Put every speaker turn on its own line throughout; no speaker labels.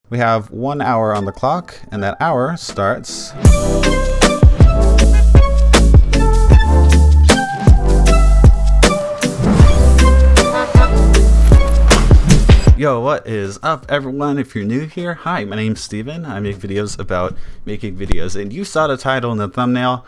We have 1 hour on the clock, and that hour starts Yo, what is up everyone? If you're new here, hi, my name's Steven. I make videos about making videos, and you saw the title in the thumbnail.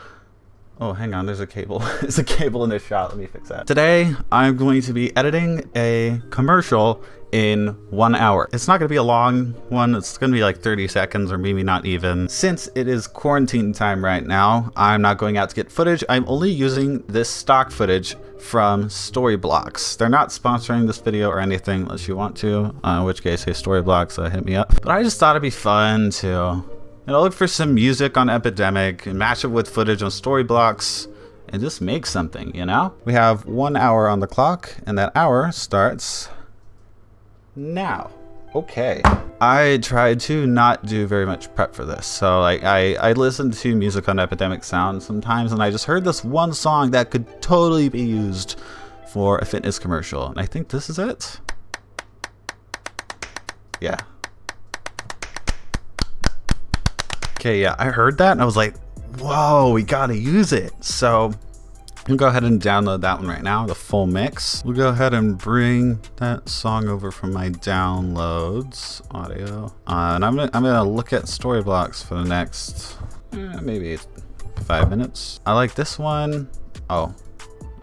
Oh, hang on, there's a cable. There's a cable in this shot. Let me fix that. Today, I'm going to be editing a commercial in 1 hour. It's not going to be a long one. It's going to be like 30 seconds or maybe not even. Since it is quarantine time right now, I'm not going out to get footage. I'm only using this stock footage from Storyblocks. They're not sponsoring this video or anything unless you want to, in which case, hey, Storyblocks, hit me up. But I just thought it'd be fun to look for some music on Epidemic and match it with footage on Storyblocks and just make something, you know? We have 1 hour on the clock, and that hour starts now. Okay. I tried to not do very much prep for this. So like I listen to music on Epidemic Sound sometimes, and I just heard this one song that could totally be used for a fitness commercial. And I think this is it. Yeah. Okay, yeah, I heard that and I was like, whoa, we gotta use it. So we'll go ahead and download that one right now, the full mix. We'll go ahead and bring that song over from my downloads audio. And I'm gonna look at Storyblocks for the next maybe 5 minutes. I like this one. Oh,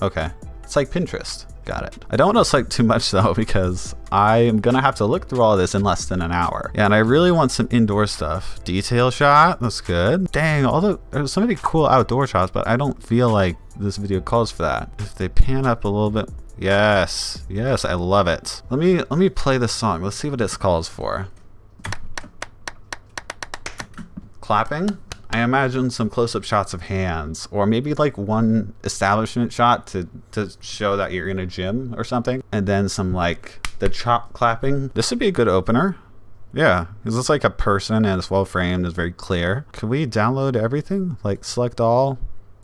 okay. It's like Pinterest. Got it. I don't want to select too much though, because I am gonna have to look through all of this in less than an hour. Yeah, and I really want some indoor stuff. Detail shot, that's good. Dang, there's so many cool outdoor shots, but I don't feel like this video calls for that. If they pan up a little bit, yes, I love it. Let me play this song. Let's see what this calls for. Clapping. I imagine some close-up shots of hands, or maybe like one establishment shot to show that you're in a gym or something, and then some like the chop clapping. This would be a good opener. Yeah, because it's like a person and it's well framed, it's very clear. Can we download everything? Like select all,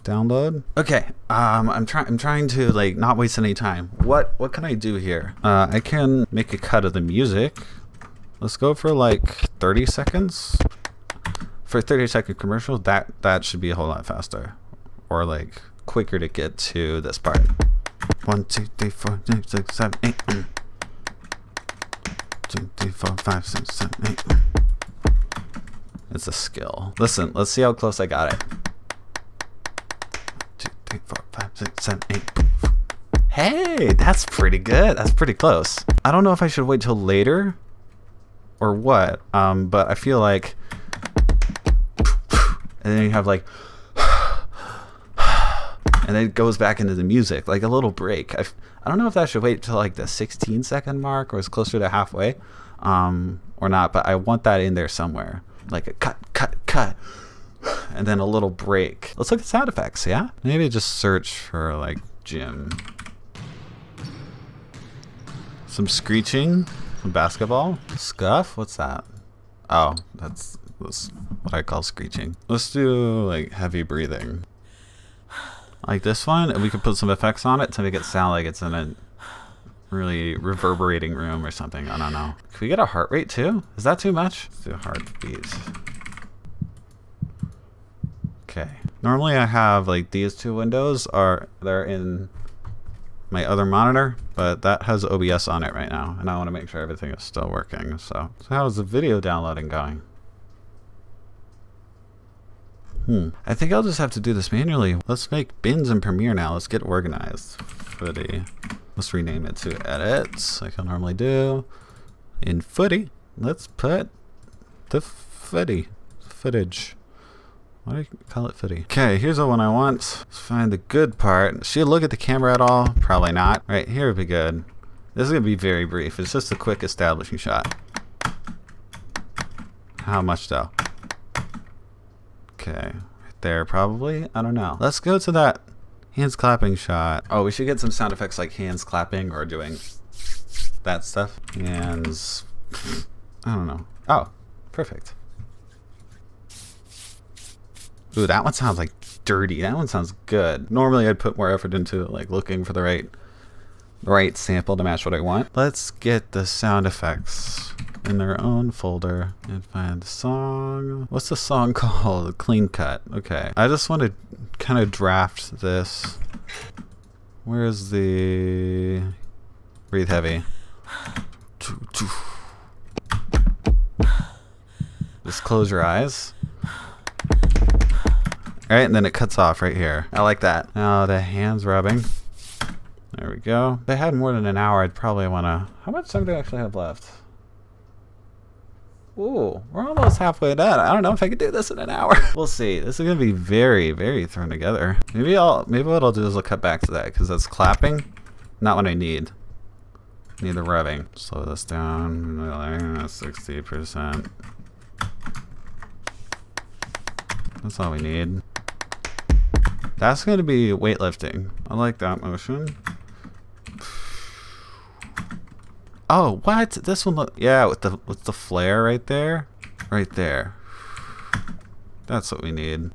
download. Okay, I'm trying to like not waste any time. What can I do here? I can make a cut of the music. Let's go for like 30 seconds. For a 30-second commercial, that should be a whole lot faster, or like quicker to get to this part. 1, 2, 3, 4, 5, 6, 7, 8. 2, 3, 4, 5, 6, 7, 8. It's a skill. Listen, let's see how close I got it. 2, 3, 4, 5, 6, 7, 8. Hey, that's pretty good. That's pretty close. I don't know if I should wait till later or what, but I feel like. And then you have like, and then it goes back into the music, like a little break. I don't know if that should wait till like the 16-second mark or is closer to halfway, or not, but I want that in there somewhere. Like a cut, and then a little break. Let's look at sound effects, yeah? Maybe just search for like gym. Some screeching, some basketball. Scuff, what's that? Oh, that's what I call screeching. Let's do like heavy breathing. Like this one, and we could put some effects on it to make it sound like it's in a really reverberating room or something. I don't know. Can we get a heart rate too? Is that too much? Let's do heartbeat. Okay. Normally I have like these two windows they're in my other monitor, but that has OBS on it right now, and I want to make sure everything is still working. So how's the video downloading going? I think I'll just have to do this manually. Let's make bins in Premiere now. Let's get organized. Footy. Let's rename it to edits like I normally do. In footy, let's put the footage. Why do you call it footy? Okay, here's the one I want. Let's find the good part. Should you look at the camera at all? Probably not. Right, here would be good. This is gonna be very brief. It's just a quick establishing shot. How much though? Okay, right there probably. I don't know. Let's go to that hands clapping shot. Oh, we should get some sound effects like hands clapping or doing that stuff. Hands, I don't know. Oh, perfect. Ooh, that one sounds like dirty. That one sounds good. Normally I'd put more effort into like looking for the right sample to match what I want. Let's get the sound effects in their own folder and find the song. What's the song called? Clean Cut. Okay. I just want to kind of draft this. Where's the breathe heavy? Just close your eyes. Alright, and then it cuts off right here. I like that. Now the hands rubbing. There we go. If they had more than an hour, I'd probably want to... How much time do I actually have left? Ooh, we're almost halfway done. I don't know if I could do this in an hour. We'll see. This is going to be very, very thrown together. Maybe what I'll do is I'll cut back to that because that's clapping. Not what I need. I need the rubbing. Slow this down. 60%. That's all we need. That's going to be weightlifting. I like that motion. Oh, what? This one look, yeah, with the flare right there. Right there. That's what we need.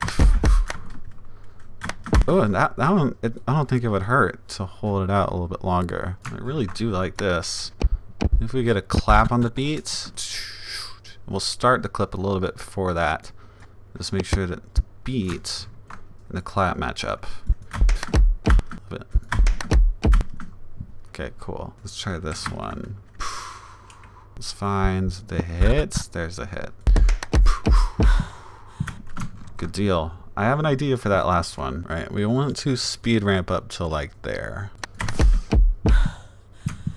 Oh, and that one, I don't think it would hurt to hold it out a little bit longer. I really do like this. If we get a clap on the beats, we'll start the clip a little bit before that. Just make sure that the beat and the clap match up. Okay, cool. Let's try this one. Let's find the hits. There's a hit. Good deal. I have an idea for that last one. Right, we want to speed ramp up to like there.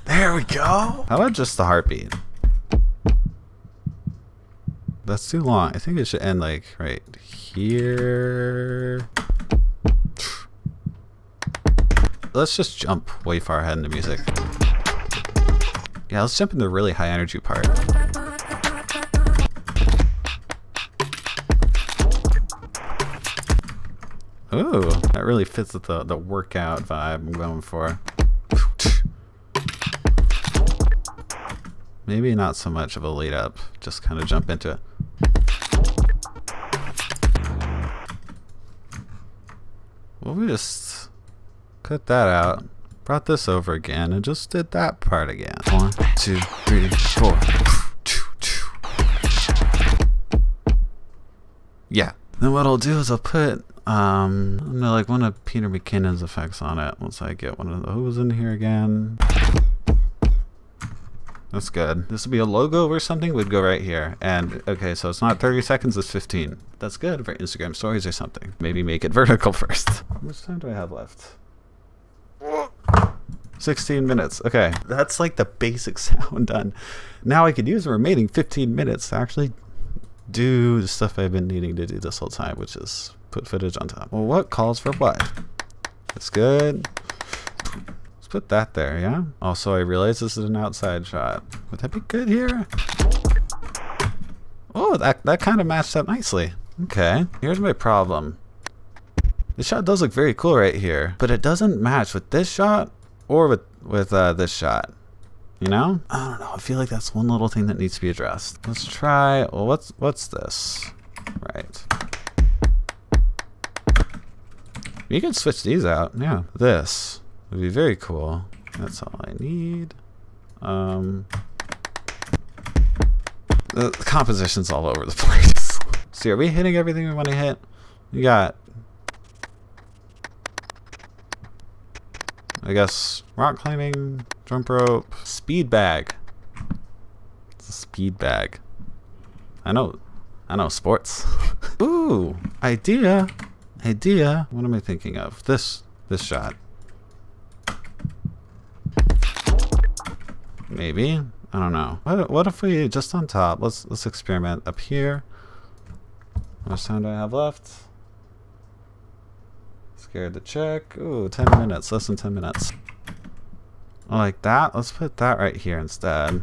There we go. How about just the heartbeat? That's too long. I think it should end like right here. Let's just jump way far ahead in the music. Yeah, let's jump into the really high energy part. Ooh, that really fits with the workout vibe I'm going for. Maybe not so much of a lead up, just kind of jump into it. Well, we just cut that out, brought this over again, and just did that part again. 1, 2, 3, 4. Yeah. Then what I'll do is I'll put like one of Peter McKinnon's effects on it once I get one of those in here again. That's good. This would be a logo or something, would go right here. And okay, so it's not 30 seconds, it's 15. That's good for Instagram stories or something. Maybe make it vertical first. How much time do I have left? 16 minutes. Okay, that's like the basic sound done. Now I could use the remaining 15 minutes to actually do the stuff I've been needing to do this whole time, which is put footage on top. Well, what calls for what? That's good. Let's put that there, yeah? Also, I realize this is an outside shot. Would that be good here? Oh, that kind of matched up nicely. Okay, here's my problem. This shot does look very cool right here, but it doesn't match with this shot or with this shot. You know? I don't know. I feel like that's one little thing that needs to be addressed. Let's try. Well, what's this? Right. You can switch these out. Yeah. This would be very cool. That's all I need. The composition's all over the place. See, are we hitting everything we want to hit? We got, I guess, rock climbing, jump rope, speed bag. It's a speed bag. I know sports. Ooh, idea. What am I thinking of? This shot. Maybe. I don't know. What if we just on top? Let's experiment up here. How much time do I have left? Scared to check. Ooh, 10 minutes. Less than 10 minutes. I like that. Let's put that right here instead.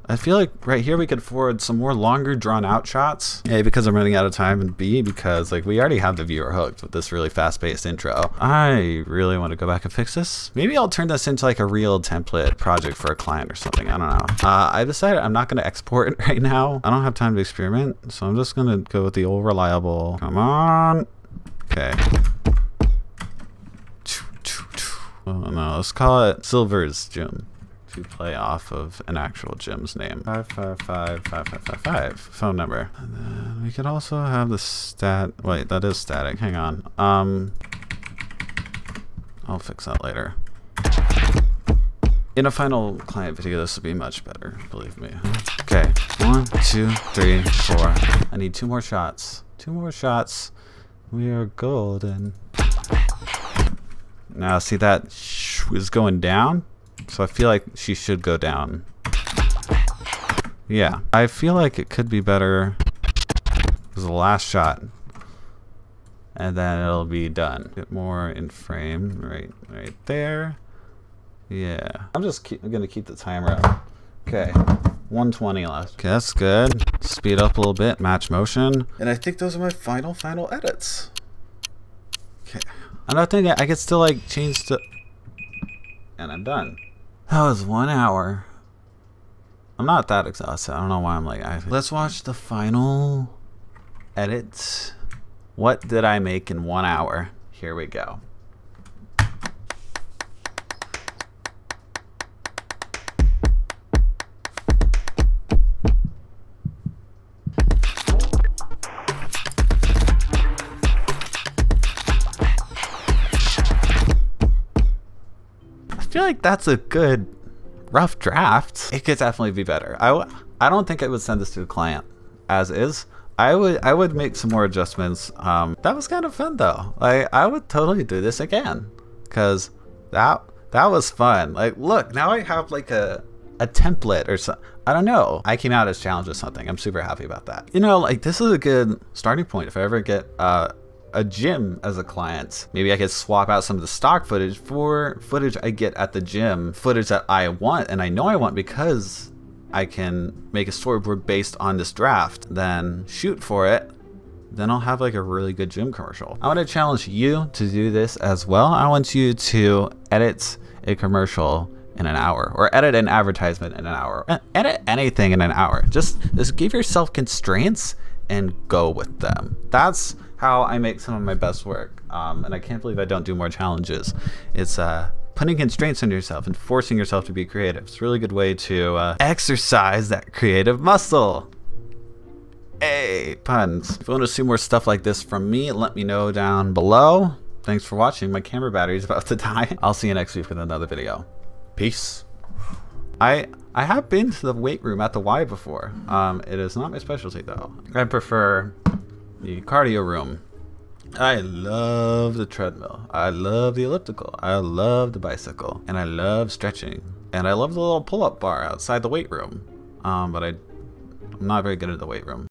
I feel like right here we could forward some more longer drawn out shots. A, because I'm running out of time, and B, because like we already have the viewer hooked with this really fast paced intro. I really want to go back and fix this. Maybe I'll turn this into like a real template project for a client or something. I don't know. I decided I'm not going to export it right now. I don't have time to experiment, so I'm just going to go with the old reliable. Come on. Okay. Oh no, let's call it Silver's Gym. to play off of an actual gym's name. 555-5555 phone number. And then we could also have the stat. Wait, that is static. Hang on. I'll fix that later. In a final client video, this will be much better, believe me. Okay, 1, 2, 3, 4. I need 2 more shots. 2 more shots. We are golden. Now, see that is going down? So I feel like she should go down. Yeah, I feel like it could be better. This is the last shot. And then it'll be done. Get more in frame, right there. Yeah, I'm just gonna keep the timer up. Okay, 120 left. Okay, that's good. Speed up a little bit, match motion. And I think those are my final edits. Okay, I'm not thinking I could still like change the, and I'm done. That was 1 hour. I'm not that exhausted. I don't know why I'm like, let's watch the final edits. What did I make in 1 hour? Here we go. I feel like that's a good rough draft. It could definitely be better. I don't think I would send this to a client as is. I would make some more adjustments. That was kind of fun though. Like I would totally do this again because that was fun. Like look, now I have like a template or something. I don't know. I came out as challenged with something. I'm super happy about that. You know, like this is a good starting point if I ever get a gym as a client. Maybe I could swap out some of the stock footage for footage I get at the gym, footage that I want and I know I want because I can make a storyboard based on this draft, then shoot for it. Then I'll have like a really good gym commercial. I want to challenge you to do this as well. I want you to edit a commercial in an hour or edit an advertisement in an hour. Edit anything in an hour. Just give yourself constraints and go with them. That's how I make some of my best work. And I can't believe I don't do more challenges. It's putting constraints on yourself and forcing yourself to be creative. It's a really good way to exercise that creative muscle. Hey, puns. If you want to see more stuff like this from me, let me know down below. Thanks for watching. My camera battery is about to die. I'll see you next week with another video. Peace. I have been to the weight room at the Y before. It is not my specialty though. I prefer the cardio room. I love the treadmill. I love the elliptical. I love the bicycle. And I love stretching. And I love the little pull-up bar outside the weight room. But I'm not very good at the weight room.